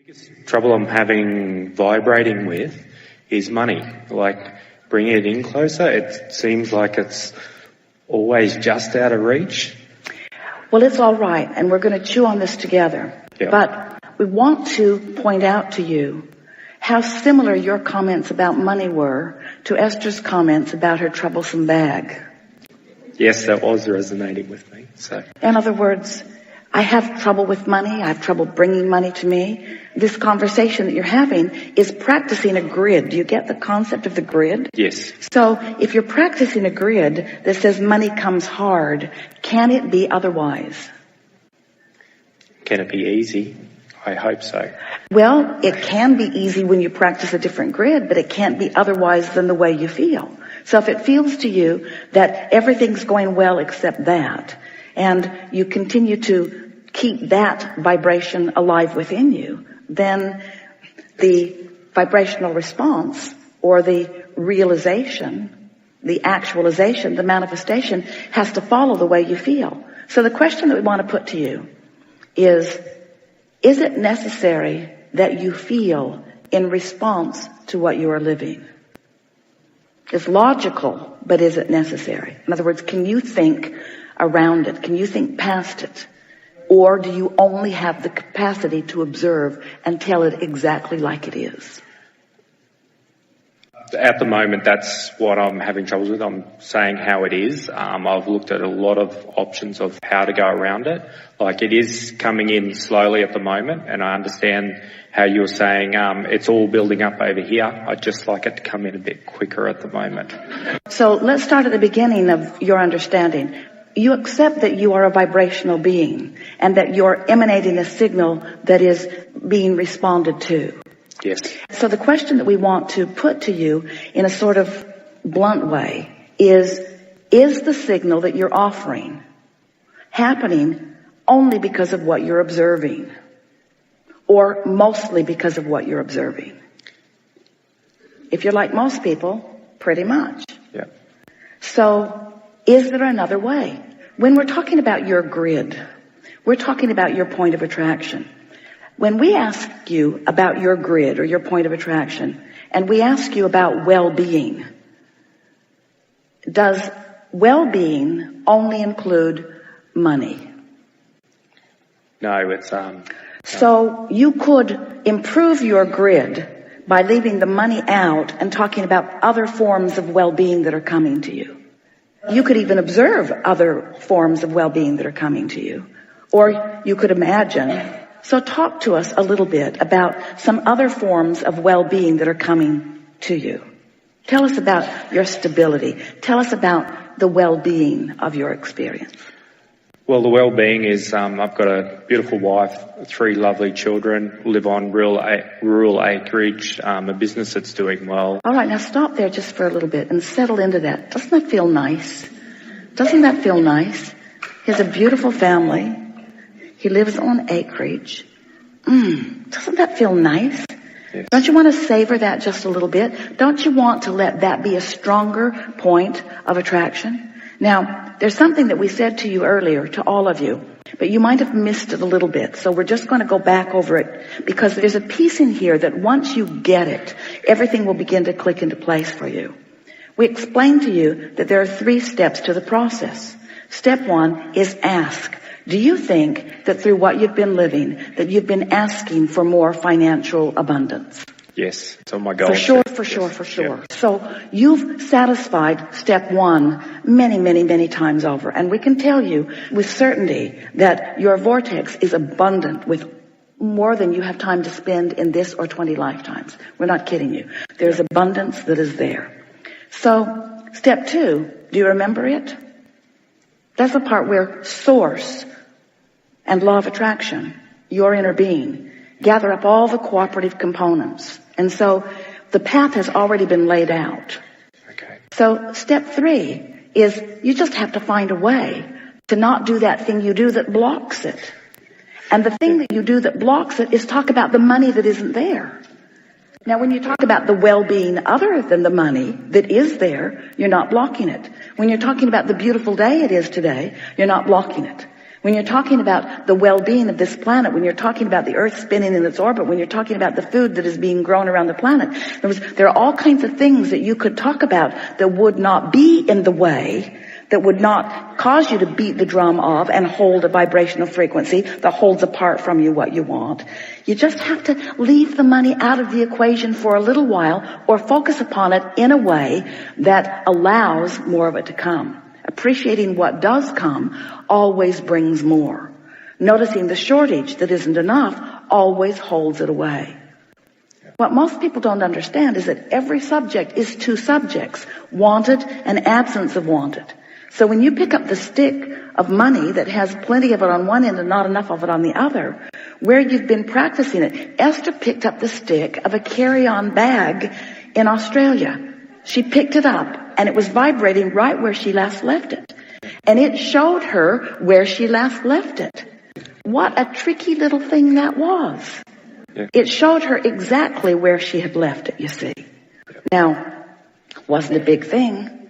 biggest trouble I'm having vibrating with is money. Like, bringing it in closer, it seems like it's always just out of reach. Well, it's all right, and we're going to chew on this together. Yeah. But we want to point out to you how similar your comments about money were to Esther's comments about her troublesome bag. Yes, that was resonating with me. So, in other words, I have trouble with money. I have trouble bringing money to me. This conversation that you're having is practicing a grid. Do you get the concept of the grid? yes. So if you're practicing a grid that says money comes hard, can it be otherwise? Can it be easy? I hope so. Well, it can be easy when you practice a different grid, but it can't be otherwise than the way you feel. So if it feels to you that everything's going well except that, and you continue to keep that vibration alive within you, then the vibrational response, or the realization, the actualization, the manifestation, has to follow the way you feel. So the question that we want to put to you is it necessary that you feel in response to what you are living? It's logical, but is it necessary? In other words, can you think around it? Can you think past it? Or do you only have the capacity to observe and tell it exactly like it is? At the moment, that's what I'm having troubles with. I'm saying how it is. I've looked at a lot of options of how to go around it. Like, it is coming in slowly at the moment, and I understand how you're saying it's all building up over here. I'd just like it to come in a bit quicker at the moment. So let's start at the beginning of your understanding. You accept that you are a vibrational being and that you're emanating a signal that is being responded to. Yes. So the question that we want to put to you in a sort of blunt way is the signal that you're offering happening only because of what you're observing, or mostly because of what you're observing? If you're like most people, pretty much. Yeah. So is there another way? When we're talking about your grid, we're talking about your point of attraction. When we ask you about your grid or your point of attraction, and we ask you about well-being, does well-being only include money? No, it's... So you could improve your grid by leaving the money out and talking about other forms of well-being that are coming to you. You could even observe other forms of well-being that are coming to you. Or you could imagine. So talk to us a little bit about some other forms of well-being that are coming to you. Tell us about your stability. Tell us about the well-being of your experience. Well, the well-being is I've got a beautiful wife, 3 lovely children, live on rural acreage, a business that's doing well. All right, now stop there just for a little bit and settle into that. Doesn't that feel nice? Doesn't that feel nice? He has a beautiful family. He lives on acreage. Doesn't that feel nice? Yes. Don't you want to savor that just a little bit? Don't you want to let that be a stronger point of attraction? Now, there's something that we said to you earlier, to all of you, but you might have missed it a little bit. So we're just going to go back over it, because there's a piece in here that once you get it, everything will begin to click into place for you. We explained to you that there are 3 steps to the process. Step 1 is ask. Do you think that through what you've been living, that you've been asking for more financial abundance? Yes, it's on my goal. For sure. Yeah. So you've satisfied step 1 many times over. And we can tell you with certainty that your vortex is abundant with more than you have time to spend in this or 20 lifetimes. We're not kidding you. There's abundance that is there. So step 2, do you remember it? That's the part where source and law of attraction, your inner being, gather up all the cooperative components. And so the path has already been laid out. Okay. So step 3 is you just have to find a way to not do that thing you do that blocks it. And the thing that you do that blocks it is talk about the money that isn't there. Now, when you talk about the well-being other than the money that is there, you're not blocking it. When you're talking about the beautiful day it is today, you're not blocking it. When you're talking about the well-being of this planet, when you're talking about the Earth spinning in its orbit, when you're talking about the food that is being grown around the planet, there are all kinds of things that you could talk about that would not be in the way, that would not cause you to beat the drum of and hold a vibrational frequency that holds apart from you what you want. You just have to leave the money out of the equation for a little while, or focus upon it in a way that allows more of it to come. Appreciating what does come always brings more. Noticing the shortage that isn't enough always holds it away. What most people don't understand is that every subject is two subjects, wanted and absence of wanted. So when you pick up the stick of money that has plenty of it on one end and not enough of it on the other, where you've been practicing it, Esther picked up the stick of a carry-on bag in Australia. She picked it up and it was vibrating right where she last left it. And it showed her where she last left it. What a tricky little thing that was. Yeah. It showed her exactly where she had left it, you see. Now, wasn't a big thing.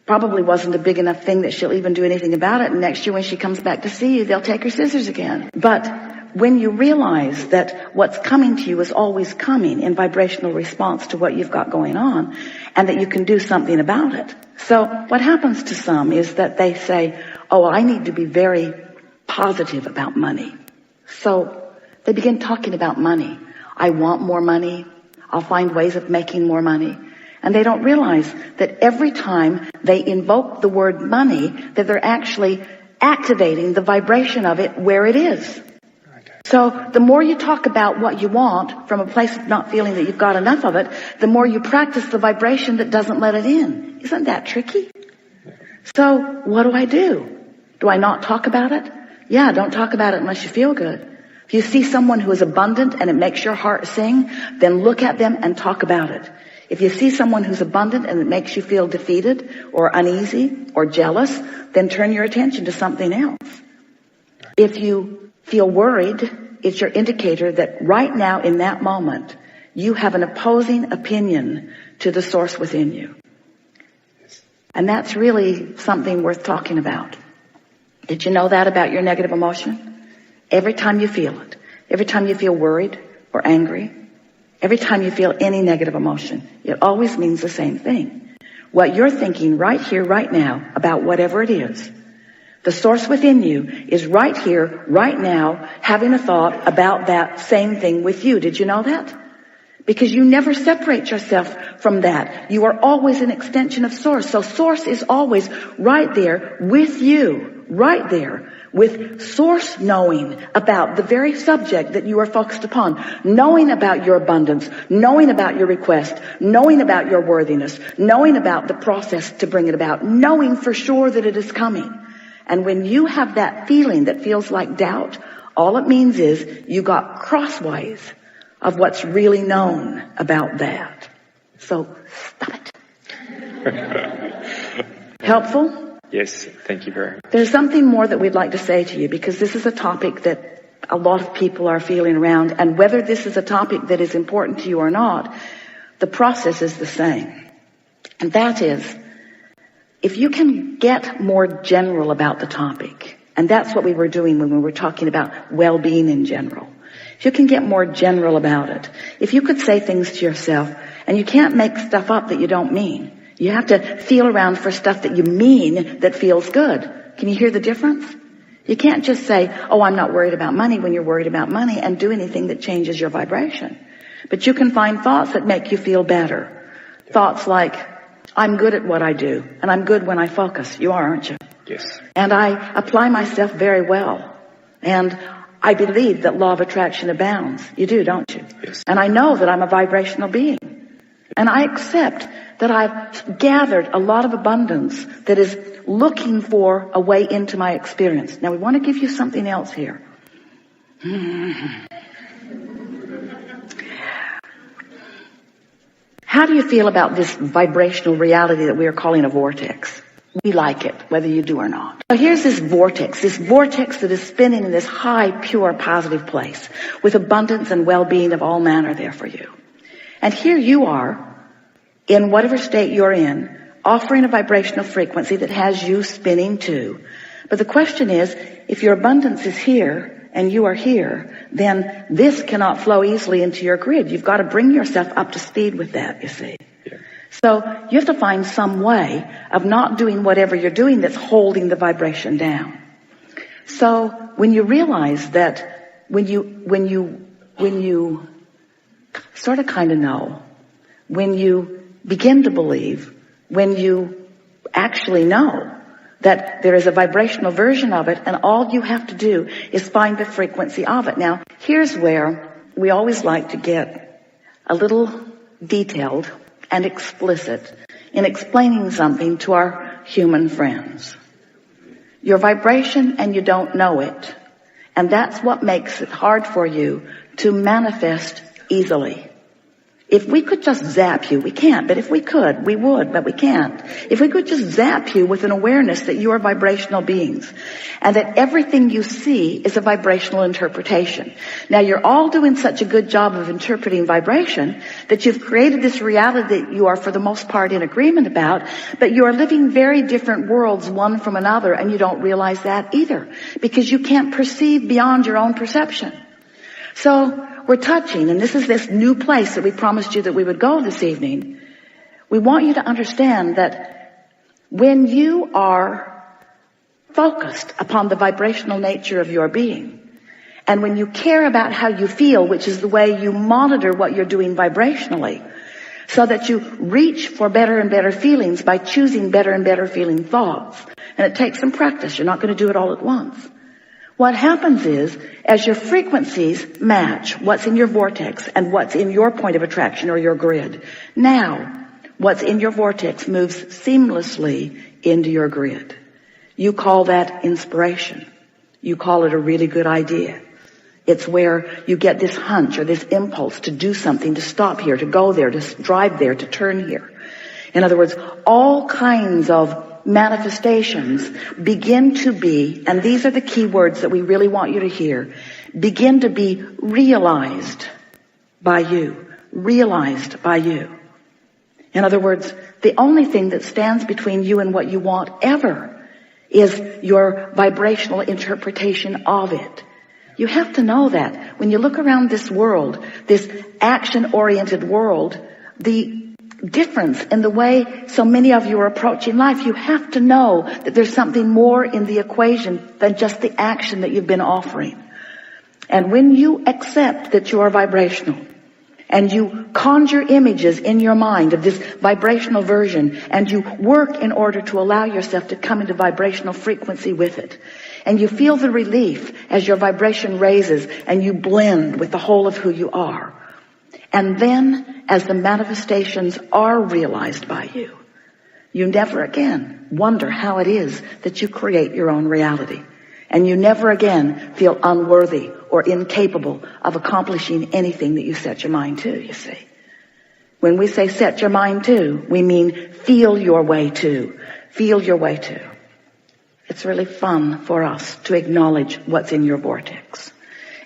Probably wasn't a big enough thing that she'll even do anything about it. And next year when she comes back to see you, they'll take her scissors again. But when you realize that what's coming to you is always coming in vibrational response to what you've got going on, and that you can do something about it. So what happens to some is that they say, oh, I need to be very positive about money. So they begin talking about money. I want more money. I'll find ways of making more money. And they don't realize that every time they invoke the word money, that they're actually activating the vibration of it where it is. So the more you talk about what you want from a place of not feeling that you've got enough of it, the more you practice the vibration that doesn't let it in. Isn't that tricky? So what do? Do I not talk about it? Yeah, don't talk about it unless you feel good. If you see someone who is abundant and it makes your heart sing, then look at them and talk about it. If you see someone who's abundant and it makes you feel defeated or uneasy or jealous, then turn your attention to something else. If you feel worried, it's your indicator that right now in that moment, you have an opposing opinion to the source within you. And that's really something worth talking about. Did you know that about your negative emotion? Every time you feel it, every time you feel worried or angry, every time you feel any negative emotion, it always means the same thing. What you're thinking right here, right now, about whatever it is, the source within you is right here, right now, having a thought about that same thing with you. Did you know that? Because you never separate yourself from that. You are always an extension of source. So source is always right there with you, right there, with source knowing about the very subject that you are focused upon, knowing about your abundance, knowing about your request, knowing about your worthiness, knowing about the process to bring it about, knowing for sure that it is coming. And when you have that feeling that feels like doubt, all it means is you got crossways of what's really known about that. So stop it. Helpful? Yes, thank you very much. There's something more that we'd like to say to you, because this is a topic that a lot of people are feeling around, and whether this is a topic that is important to you or not, the process is the same. And that is, if you can get more general about the topic, and that's what we were doing when we were talking about well-being in general. If you can get more general about it, if you could say things to yourself, and you can't make stuff up that you don't mean. You have to feel around for stuff that you mean that feels good. Can you hear the difference? You can't just say, oh, I'm not worried about money when you're worried about money, and do anything that changes your vibration. But you can find thoughts that make you feel better. Thoughts like, I'm good at what I do, and I'm good when I focus. You are, aren't you? Yes. And I apply myself very well. And I believe that law of attraction abounds. You do, don't you? Yes. And I know that I'm a vibrational being. And I accept that I've gathered a lot of abundance that is looking for a way into my experience. Now we want to give you something else here. How do you feel about this vibrational reality that we are calling a vortex? We like it, whether you do or not. So here's this vortex that is spinning in this high, pure, positive place with abundance and well-being of all manner there for you. And here you are, in whatever state you're in, offering a vibrational frequency that has you spinning too. But the question is, if your abundance is here and you are here, then this cannot flow easily into your grid. You've got to bring yourself up to speed with that, you see. Yeah. So you have to find some way of not doing whatever you're doing that's holding the vibration down. So when you realize that when you sort of kind of know, when you begin to believe, when you actually know that there is a vibrational version of it, and all you have to do is find the frequency of it. Now, here's where we always like to get a little detailed and explicit in explaining something to our human friends. Your vibration and you don't know it. And that's what makes it hard for you to manifest easily. If we could just zap you, we can't, but if we could, we would, but we can't. If we could just zap you with an awareness that you are vibrational beings and that everything you see is a vibrational interpretation. Now you're all doing such a good job of interpreting vibration that you've created this reality that you are for the most part in agreement about, but you are living very different worlds one from another and you don't realize that either because you can't perceive beyond your own perception. So we're touching, and this is this new place that we promised you that we would go this evening. We want you to understand that when you are focused upon the vibrational nature of your being, and when you care about how you feel, which is the way you monitor what you're doing vibrationally, so that you reach for better and better feelings by choosing better and better feeling thoughts. And it takes some practice. You're not going to do it all at once. What happens is, as your frequencies match what's in your vortex and what's in your point of attraction or your grid, now what's in your vortex moves seamlessly into your grid. You call that inspiration. You call it a really good idea. It's where you get this hunch or this impulse to do something, to stop here, to go there, to drive there, to turn here. In other words, all kinds of manifestations begin to be, and these are the key words that we really want you to hear, begin to be realized by you. Realized by you. In other words, the only thing that stands between you and what you want ever is your vibrational interpretation of it. You have to know that. When you look around this world, this action-oriented world, the difference in the way so many of you are approaching life, you have to know that there's something more in the equation than just the action that you've been offering. And when you accept that you are vibrational and you conjure images in your mind of this vibrational version and you work in order to allow yourself to come into vibrational frequency with it, and you feel the relief as your vibration raises and you blend with the whole of who you are, and then, as the manifestations are realized by you, you never again wonder how it is that you create your own reality. And you never again feel unworthy or incapable of accomplishing anything that you set your mind to, you see. When we say set your mind to, we mean feel your way to. Feel your way to. It's really fun for us to acknowledge what's in your vortex.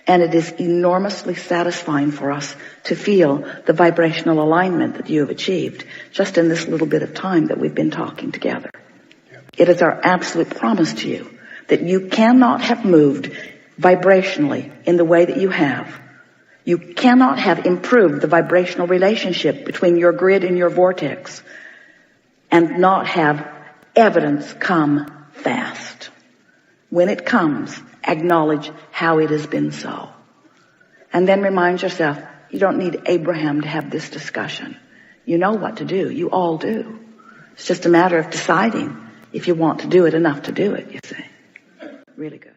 And it is enormously satisfying for us to feel the vibrational alignment that you have achieved just in this little bit of time that we've been talking together. It is our absolute promise to you that you cannot have moved vibrationally in the way that you have. You cannot have improved the vibrational relationship between your grid and your vortex and not have evidence come fast. When it comes, acknowledge how it has been so. And then remind yourself, you don't need Abraham to have this discussion. You know what to do. You all do. It's just a matter of deciding if you want to do it enough to do it, you see. Really good.